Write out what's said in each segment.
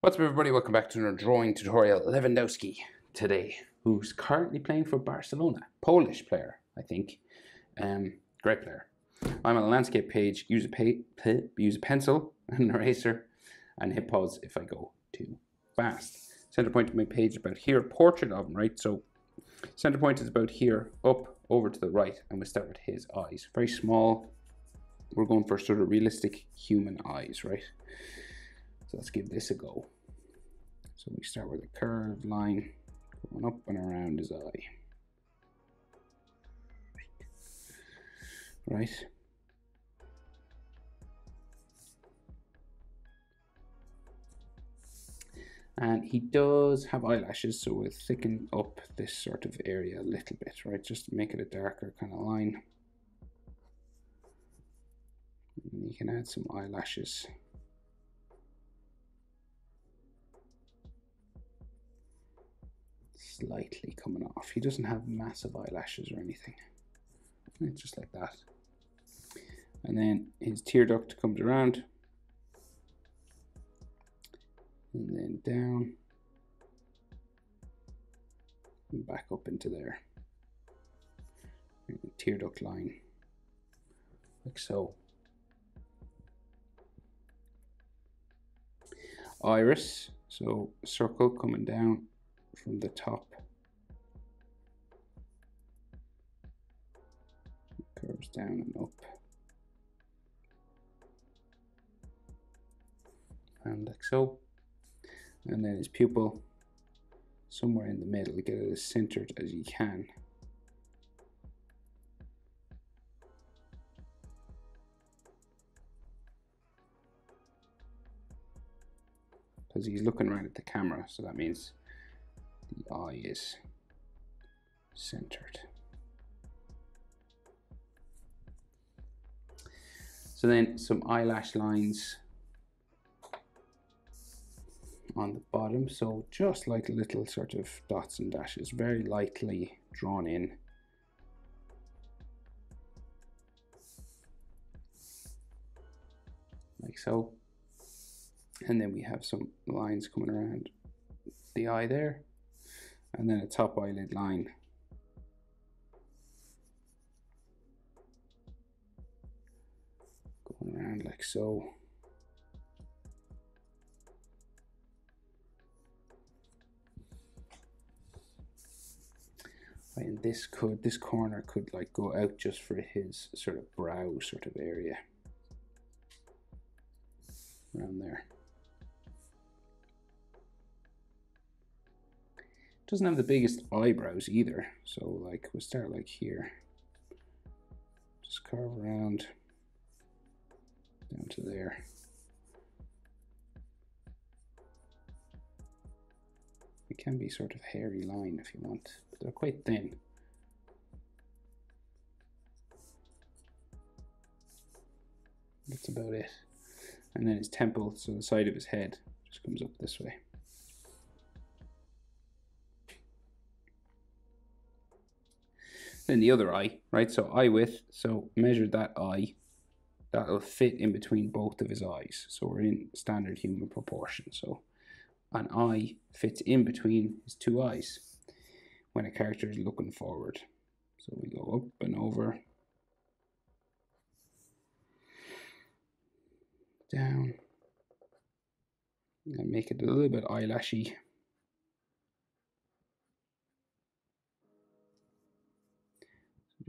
What's up, everybody? Welcome back to another drawing tutorial. Lewendoski today, who's currently playing for Barcelona. Polish player, I think. Great player. I'm on a landscape page. Use a pencil and an eraser, and hit pause if I go too fast. Center point of my page is about here. Portrait of him, right? So center point is about here, up over to the right, and we start with his eyes. Very small. We're going for sort of realistic human eyes, right? So let's give this a go. So we start with a curved line going up and around his eye. Right. And he does have eyelashes, so we'll thicken up this sort of area a little bit, right? Just to make it a darker kind of line. And you can add some eyelashes. Slightly coming off. He doesn't have massive eyelashes or anything. It's just like that. And then his tear duct comes around. And then down. And back up into there. And the tear duct line. Like so. Iris. So circle coming down from the top, curves down and up, and like so. And then his pupil somewhere in the middle. Get it as centered as you can. Because he's looking right at the camera, so that means the eye is centered. So then some eyelash lines on the bottom, so just like little sort of dots and dashes, very lightly drawn in. Like so. And then we have some lines coming around the eye there. And then a top eyelid line. Going around like so. Right, and this corner could like go out just for his sort of brow sort of area. Around there. Doesn't have the biggest eyebrows either, so like we'll start like here, just curve around down to there. It can be sort of hairy line if you want, but they're quite thin. That's about it. And then his temple, so the side of his head just comes up this way. Then the other eye, right? So eye width, so measure that eye. That'll fit in between both of his eyes. So we're in standard human proportion. So an eye fits in between his two eyes when a character is looking forward. So we go up and over, down, and make it a little bit eyelashy.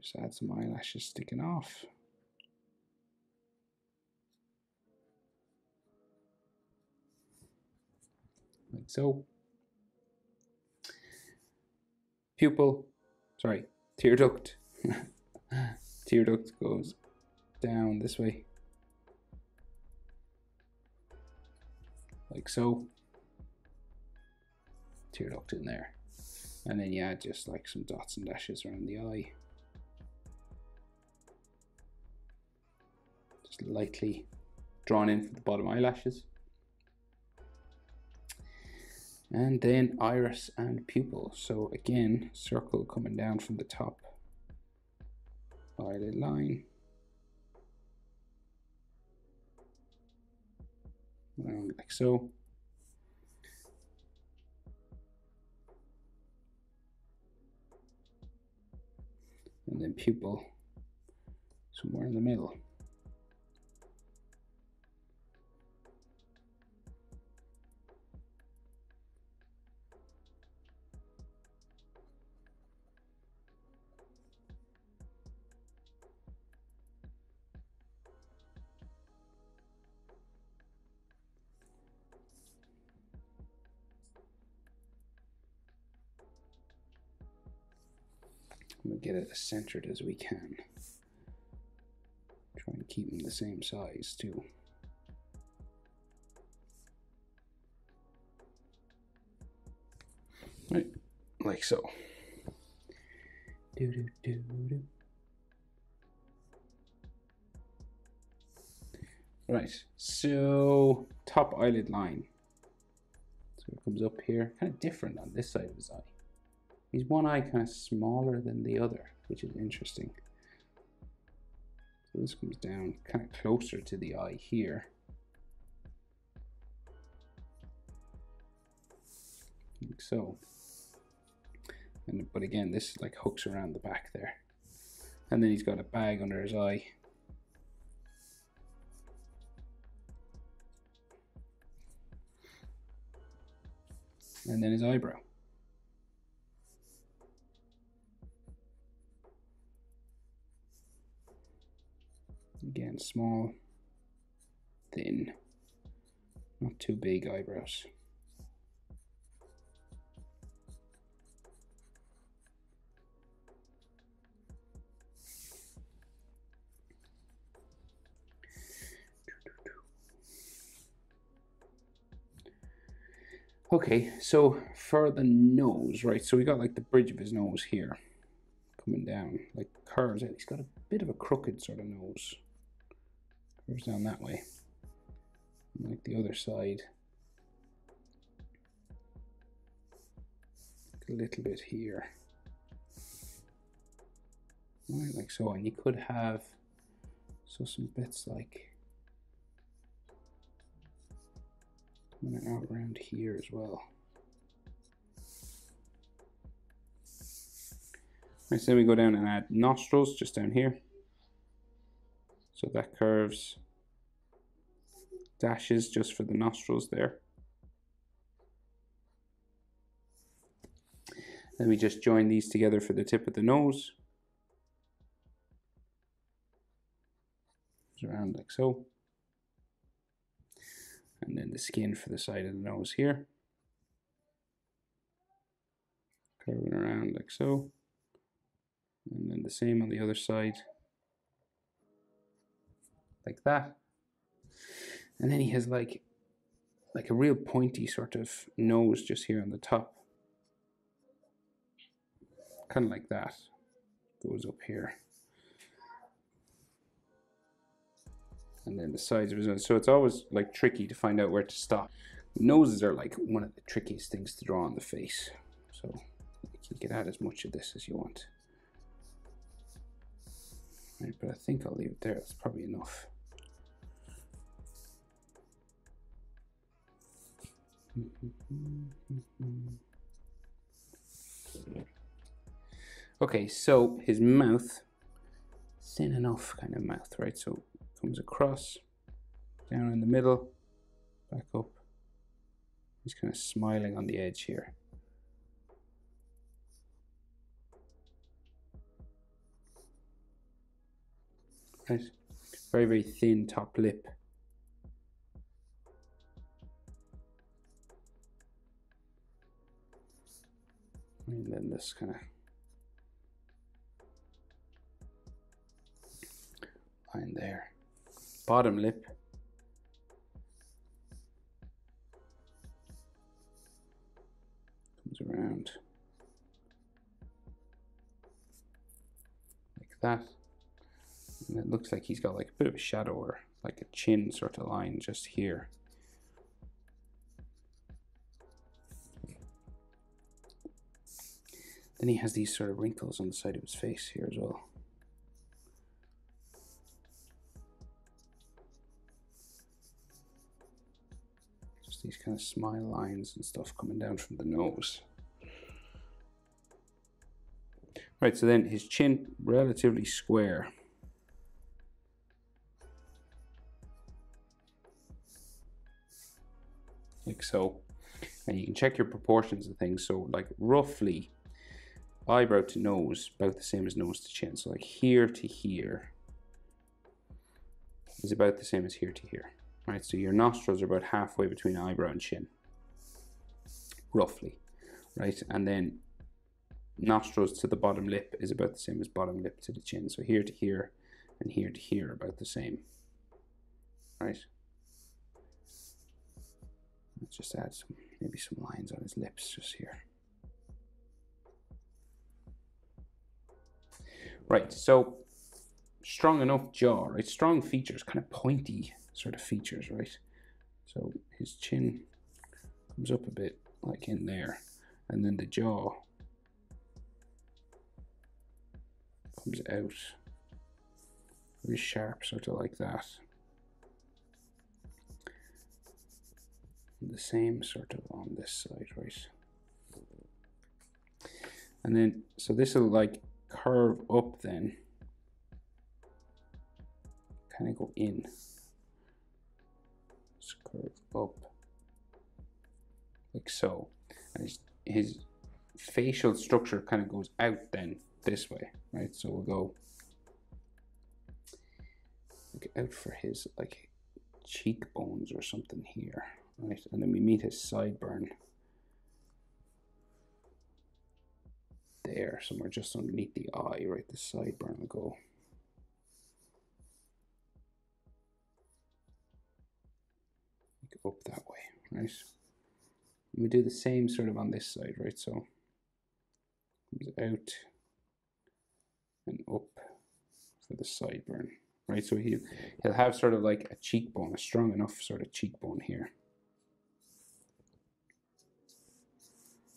Just add some eyelashes sticking off. Like so. Pupil, sorry, tear duct. Tear duct goes down this way. Like so. Tear duct in there. And then you add just like some dots and dashes around the eye. Lightly drawn in for the bottom eyelashes, and then iris and pupil. So again, circle coming down from the top, eyelid line, around like so, and then pupil somewhere in the middle. We'll get it as centered as we can. Try and keep them the same size too. Right, like so. Do, do, do, do. Right, so top eyelid line. So it comes up here, kind of different on this side of his eye. He's one eye kind of smaller than the other, which is interesting. So this comes down kind of closer to the eye here. Like so. But again, this like hooks around the back there. And then he's got a bag under his eye. And then his eyebrow. Again, small, thin, not too big eyebrows. Okay, so for the nose, right, so we got like the bridge of his nose here coming down, like curves out. He's got a bit of a crooked sort of nose. Curves down that way. And like the other side. A little bit here. Right, like so. And you could have some bits like coming out around here as well. Right, so then we go down and add nostrils just down here. So that curves, dashes just for the nostrils there. Then we just join these together for the tip of the nose. Around like so. And then the skin for the side of the nose here. Curving around like so. And then the same on the other side. Like that. And then he has like a real pointy sort of nose just here on the top. Kind of like that. Goes up here. And then the sides of his nose. So it's always like tricky to find out where to stop. Noses are like one of the trickiest things to draw on the face. So you can add as much of this as you want. Right, but I think I'll leave it there. That's probably enough. Okay, so his mouth, thin enough kind of mouth, right? So it comes across, down in the middle, back up. He's kind of smiling on the edge here. Right, very, very thin top lip. And then this kind of line there. Bottom lip. Comes around like that. And it looks like he's got like a bit of a shadow or like a chin sort of line just here. Then he has these sort of wrinkles on the side of his face here as well. Just these kind of smile lines and stuff coming down from the nose. Right, so then his chin, relatively square. Like so. And you can check your proportions of things. So like roughly eyebrow to nose, about the same as nose to chin. So like here to here is about the same as here to here. Right, so your nostrils are about halfway between eyebrow and chin, roughly. Right, and then nostrils to the bottom lip is about the same as bottom lip to the chin. So here to here and here to here are about the same. Right. Let's just add some, maybe some lines on his lips just here. Right, so strong enough jaw, right? Strong features, kind of pointy sort of features, right? So his chin comes up a bit like in there, and then the jaw comes out very sharp, sort of like that. And the same sort of on this side, right? And then, so this will like curve up then, kind of go in. Just curve up like so. And his facial structure kind of goes out then this way, right? So we'll go look out for his like cheekbones or something here, right? And then we meet his sideburn there, somewhere just underneath the eye, right? The sideburn will go up that way, right? And we do the same sort of on this side, right? So comes out and up for the sideburn, right? So he'll have sort of like a cheekbone, a strong enough sort of cheekbone here.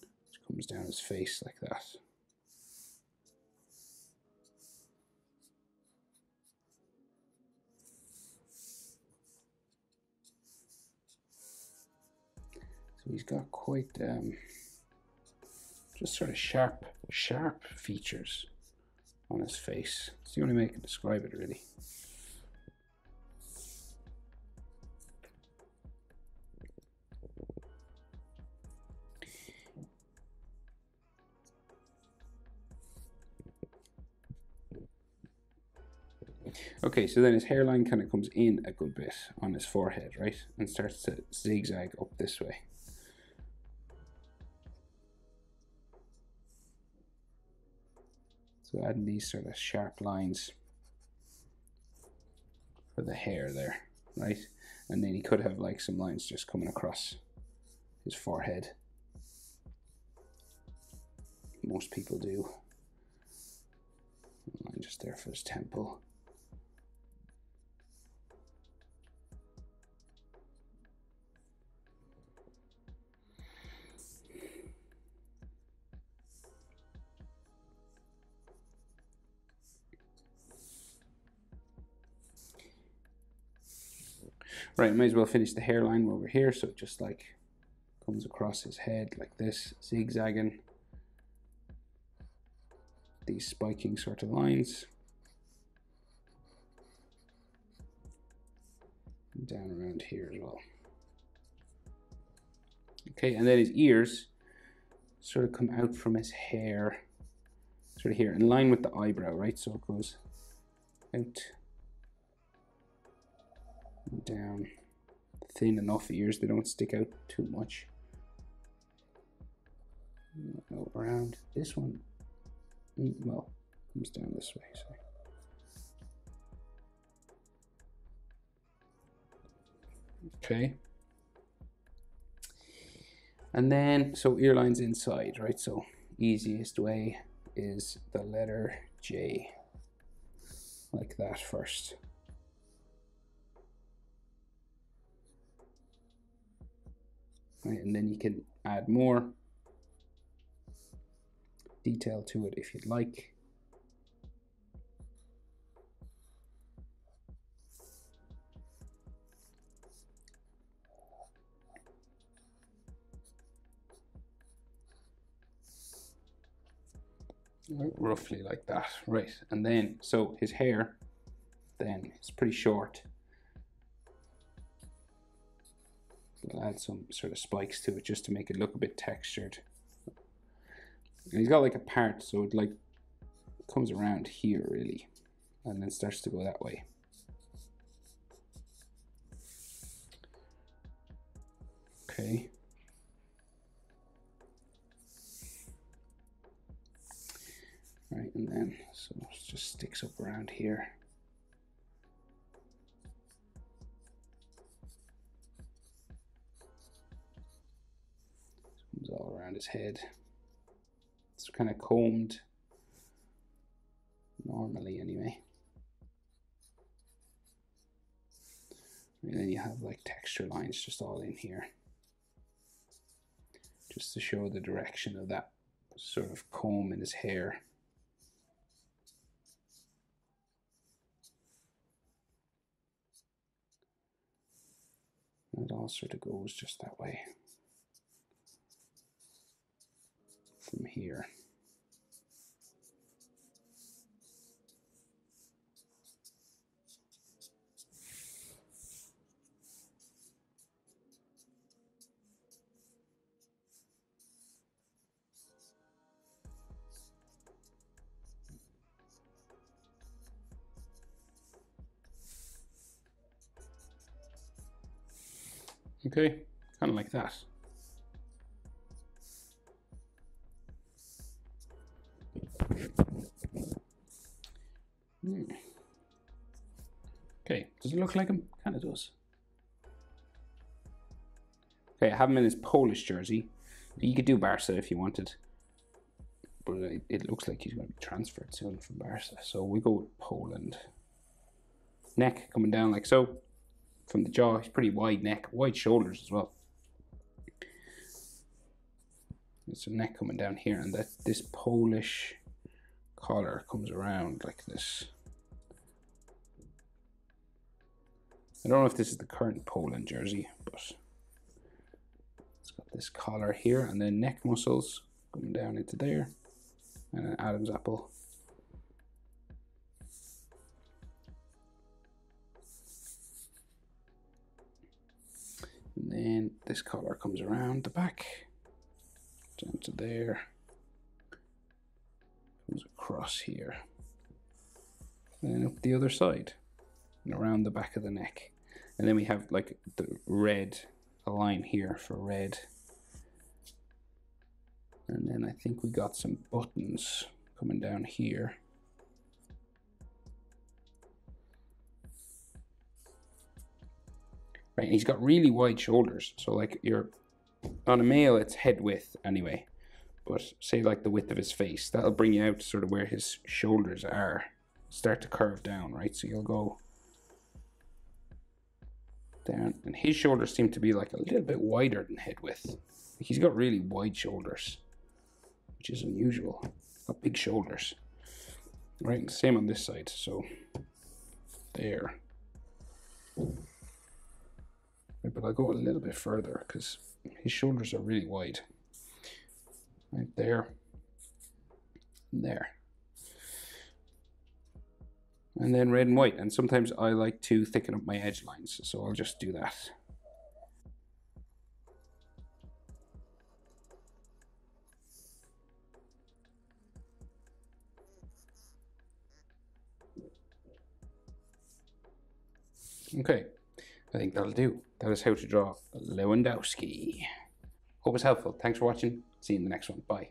Which comes down his face like that. So he's got quite just sort of sharp features on his face. It's the only way I can describe it, really. Okay, so then his hairline kind of comes in a good bit on his forehead, right? And starts to zigzag up this way. So adding these sort of sharp lines for the hair there, right? And then he could have like some lines just coming across his forehead. Most people do. A line just there for his temple. Right, might as well finish the hairline over here, so it just like comes across his head like this, zigzagging. These spiking sort of lines. And down around here as well. Okay, and then his ears sort of come out from his hair, sort of here, in line with the eyebrow, right? So it goes out and down. Thin enough ears, they don't stick out too much. No, around this one, well, comes down this way. So. Okay. And then, so ear lines inside, right? So easiest way is the letter J, like that first. Right, and then you can add more detail to it if you'd like. roughly like that, right? And then, so his hair, then it's pretty short. We'll add some sort of spikes to it just to make it look a bit textured. And he's got like a part, so it like comes around here really, and then starts to go that way. Okay. Right, and then so it just sticks up around here. Comes all around his head. It's kind of combed normally anyway. And then you have like texture lines just all in here, just to show the direction of that sort of comb in his hair. And it all sort of goes just that way from here. Okay, kind of like that. Okay, does it look like him? Kind of does. Okay, I have him in his Polish jersey. You could do Barca if you wanted, but it looks like he's going to be transferred soon from Barca. So we go with Poland. Neck coming down like so. From the jaw, he's pretty wide neck, wide shoulders as well. There's a neck coming down here, and that this Polish collar comes around like this. I don't know if this is the current Poland jersey, but it's got this collar here, and then neck muscles coming down into there, and an Adam's apple. And then this collar comes around the back, down to there, comes across here, and then up the other side, and around the back of the neck. And then we have like the red, a line here for red. And then I think we got some buttons coming down here. Right, and he's got really wide shoulders. So like on a male, it's head width anyway. But say like the width of his face, that'll bring you out to sort of where his shoulders are. Start to curve down, right? So you'll go down, and his shoulders seem to be like a little bit wider than head width. He's got really wide shoulders, which is unusual. Got big shoulders. Right, same on this side. So there. But I'll go a little bit further because his shoulders are really wide. Right there. And there. And then red and white. And sometimes I like to thicken up my edge lines, so I'll just do that. Okay, I think that'll do. That is how to draw Lewendoski. Hope it's helpful. Thanks for watching. See you in the next one. Bye.